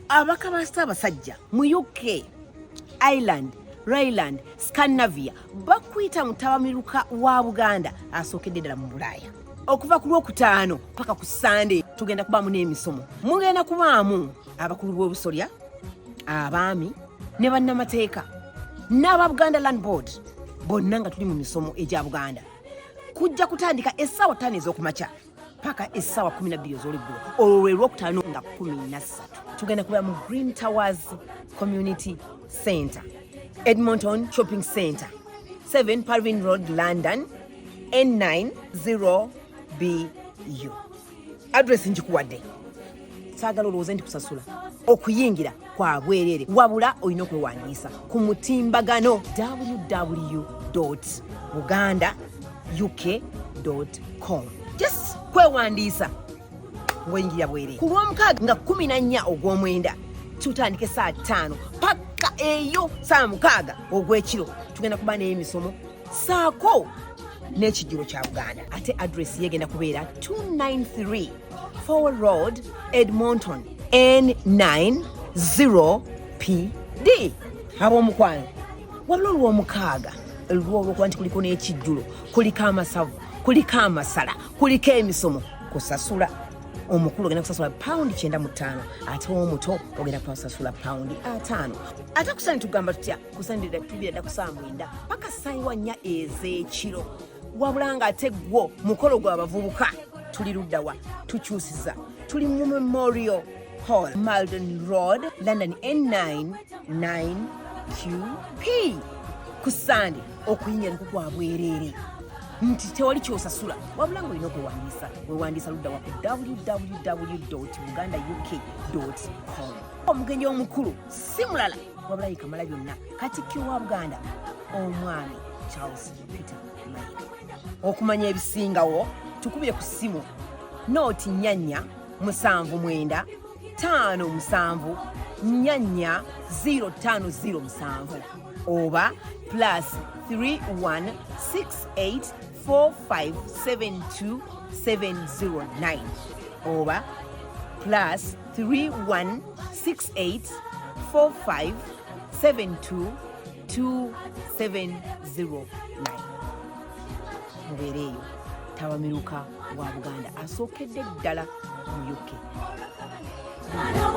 Ababaka ba Ssaabasajja mu UK, Ireland, Rhineland, Scandinavia bakuyita mu Ttabamiruka wa Buganda asookedde ddala mu Bulaaya. Okuva ku Lwokutaano paka ku Sunday tugenda kubaamu n'emisomo. Mugenda kubaamu abakulu b'obusolya, abaami ne bannamateeka n'aba Buganda Land Board bonna nga tuli mu misomo egya Buganda. Kujja kutandika essaawa 5 ez'okumakya paka essaawa 12 ez'olweggulo. Olwo lwe Lwokutaano nga 13. Tugenda kubeera mu Green Towers Community Centre, Edmonton Shopping Centre, 7 Parvin Road, London, N90BU. Address njikuwadde. Saagala olowooze nti kusasula. Okuyingira kwa bwereere wabula olina okwewandiisa ku mutimbagano www.bugandauk.com. Just kwewandiisa ng'oyingira bwereere. Ku Lwomukaaga nga 14 ogw'omwenda tutandike saa 5 paka eyo saa 6 ogw'ekiro tugenda kuba n'emisomo saako n'Ekyeggulo Kya Buganda. Ate address yegenda kubeera 293 Forward Road, Edmonton, N90PD. Ab'omukwano wabula Olw'omukaaga olw'olwokuba nti kuliko n'Ekyeggulo, kuliko amasavu, kuliko amasala, kuliko emisomo, kusasula. Omukulu ogenda kusasula £95 ate omuto ogenda kusasula £5. Ate kusani tugamba tutya kusandira tubira ku saa 9 paka saa 4 ez'ekiro. Wabula nga ate gwo mukolo gw'abavubuka tuli luddawa tukyusiza. Tuli mu Memorial Hall, Malden Road, London, N99QP. Ku Sunday okuyingira niko kwa bwereere nti tewali kyosasula wabula ng'olina okwewandiisa. Wewandiisa luddawa ku www.bugandauk.com. Omugenyi omukulu si mulala wabula ye Kamalabyonna Katikkiro wa Buganda Omwami Charles Peter Mayiga. Okumanya ebisingawo tukubire ku ssimu nooti 479 597 44057 oba +31684572709 oba +31684572209. Mubeereeyo. Ttabamiruka wa Buganda asookedde ddala mu UK. I know